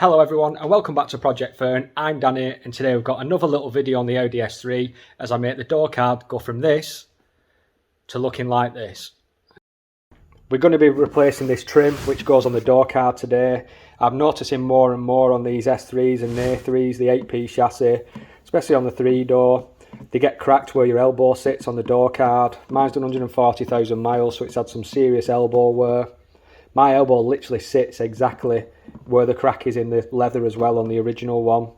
Hello everyone and welcome back to Project Fern. I'm Danny and today we've got another little video on the Audi S3 as I make the door card go from this to looking like this. We're going to be replacing this trim which goes on the door card today. I'm noticing more and more on these S3s and A3s, the 8P chassis, especially on the 3-door. They get cracked where your elbow sits on the door card. Mine's done 140,000 miles, so it's had some serious elbow wear. My elbow literally sits exactly where the crack is in the leather as well on the original one.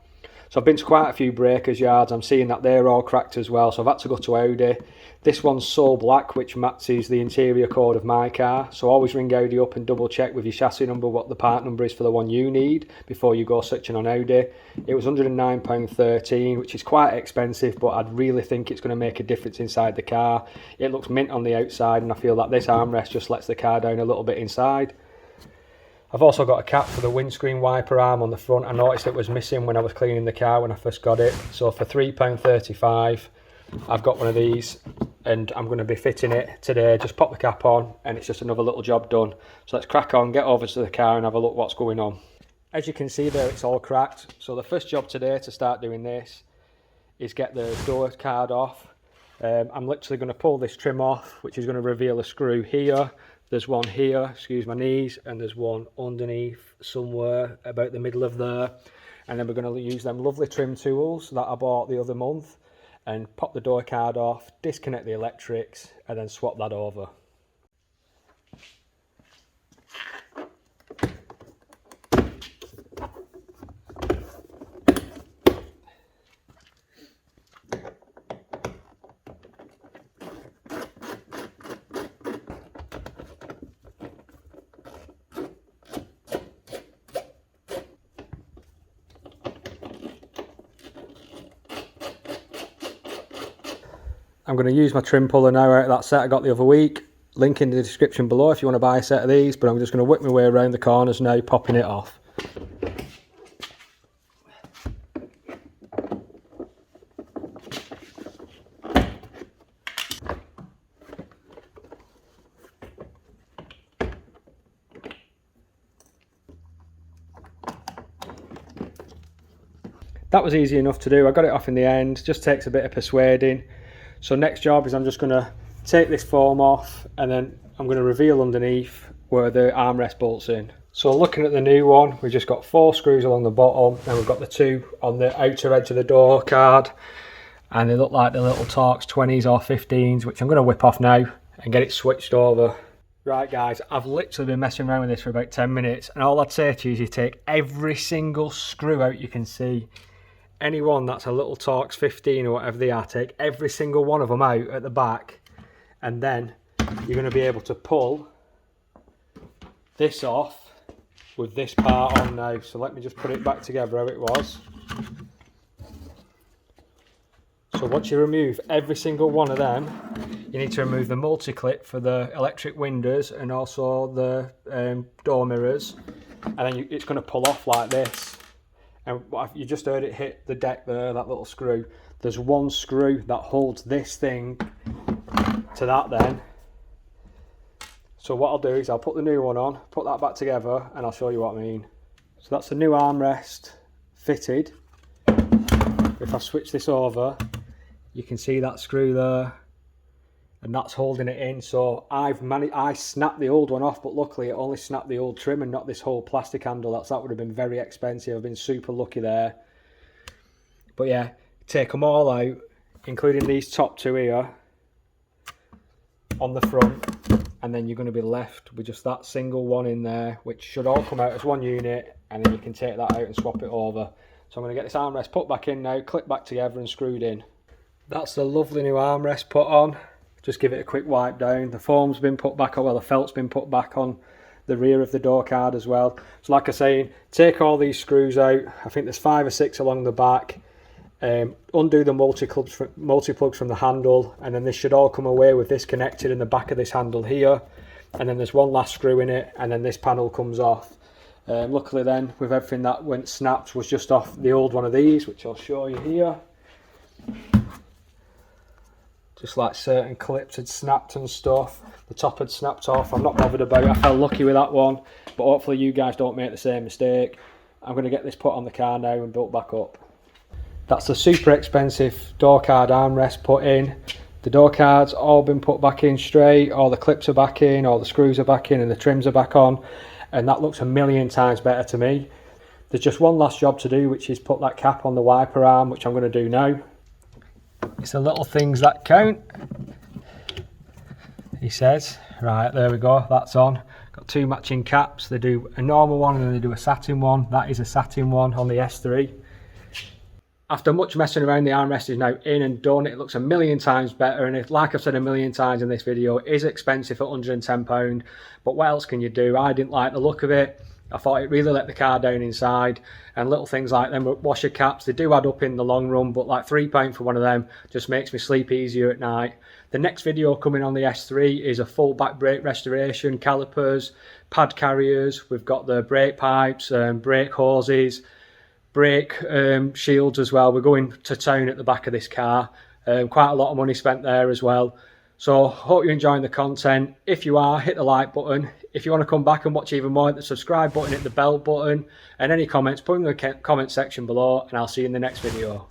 So I've been to quite a few breakers yards. I'm seeing that they're all cracked as well, so I've had to go to Audi. This one's so black, which matches the interior code of my car. So always ring Audi up and double check with your chassis number what the part number is for the one you need before you go searching on Audi. It was £109.13, which is quite expensive, but I'd really think it's going to make a difference inside the car. It looks mint on the outside, and I feel that this armrest just lets the car down a little bit inside. I've also got a cap for the windscreen wiper arm on the front. I noticed it was missing when I was cleaning the car when I first got it. So for £3.35, I've got one of these and I'm going to be fitting it today. Just pop the cap on and it's just another little job done. So let's crack on, get over to the car and have a look what's going on. As you can see there, it's all cracked. So the first job today to start doing this is get the door card off. I'm literally going to pull this trim off, which is going to reveal a screw here. There's one here, excuse my knees, and there's one underneath somewhere about the middle of there. And then we're going to use them lovely trim tools that I bought the other month and pop the door card off, disconnect the electrics, and then swap that over. I'm going to use my trim puller now out of that set I got the other week. Link in the description below if you want to buy a set of these, but I'm just going to whip my way around the corners now, popping it off. That was easy enough to do. I got it off in the end, just takes a bit of persuading. So next job is I'm just going to take this foam off and then I'm going to reveal underneath where the armrest bolts in. So looking at the new one, we've just got 4 screws along the bottom and we've got the 2 on the outer edge of the door card, and they look like the little Torx 20s or 15s, which I'm going to whip off now and get it switched over. Right guys, I've literally been messing around with this for about 10 minutes and all I'd say to you is you take every single screw out you can see. Anyone that's a little Torx 15 or whatever they are, take every single one of them out at the back, and then you're going to be able to pull this off with this part on now. So let me just put it back together how it was. So once you remove every single one of them, you need to remove the multi-clip for the electric windows and also the door mirrors, and then it's going to pull off like this. And you just heard it hit the deck there, that little screw. There's one screw that holds this thing to that then. So what I'll do is I'll put the new one on, put that back together, and I'll show you what I mean. So that's the new armrest fitted. If I switch this over, you can see that screw there, and that's holding it in. So I snapped the old one off, but luckily it only snapped the old trim and not this whole plastic handle. That would have been very expensive. I've been super lucky there. But yeah, take them all out, including these top 2 here on the front, and then you're going to be left with just that single one in there, which should all come out as one unit, and then you can take that out and swap it over. So I'm going to get this armrest put back in now, clip back together and screwed in. That's the lovely new armrest put on. Just give it a quick wipe down. The foam's been put back on, well the felt's been put back on the rear of the door card as well. So like I say, take all these screws out. I think there's 5 or 6 along the back. Undo the multi-plugs from the handle, and then this should all come away with this connected in the back of this handle here. And then there's one last screw in it, and then this panel comes off. Luckily then, with everything that went snapped was just off the old one of these, which I'll show you here. Just like certain clips had snapped and stuff. The top had snapped off. I'm not bothered about it. I felt lucky with that one, but hopefully you guys don't make the same mistake. I'm going to get this put on the car now and built back up. That's the super expensive door card armrest put in. The door cards all been put back in straight, all the clips are back in, all the screws are back in and the trims are back on, and that looks a million times better to me. There's just one last job to do, which is put that cap on the wiper arm, which I'm going to do now. It's the little things that count, he says. Right, there we go, that's on. Got two matching caps. They do a normal one and then they do a satin one. That is a satin one on the S3. After much messing around, the armrest is now in and done. It looks a million times better, and like I've said a million times in this video, it is expensive at £110, but what else can you do? I didn't like the look of it. I thought it really let the car down inside, and little things like them washer caps, they do add up in the long run, but like £3 for one of them just makes me sleep easier at night. The next video coming on the S3 is a full back brake restoration, calipers, pad carriers, we've got the brake pipes, brake hoses, brake shields as well. We're going to town at the back of this car. Quite a lot of money spent there as well. So hope you're enjoying the content. If you are, hit the like button. If you want to come back and watch even more, hit the subscribe button, hit the bell button, and any comments, put them in the comment section below, and I'll see you in the next video.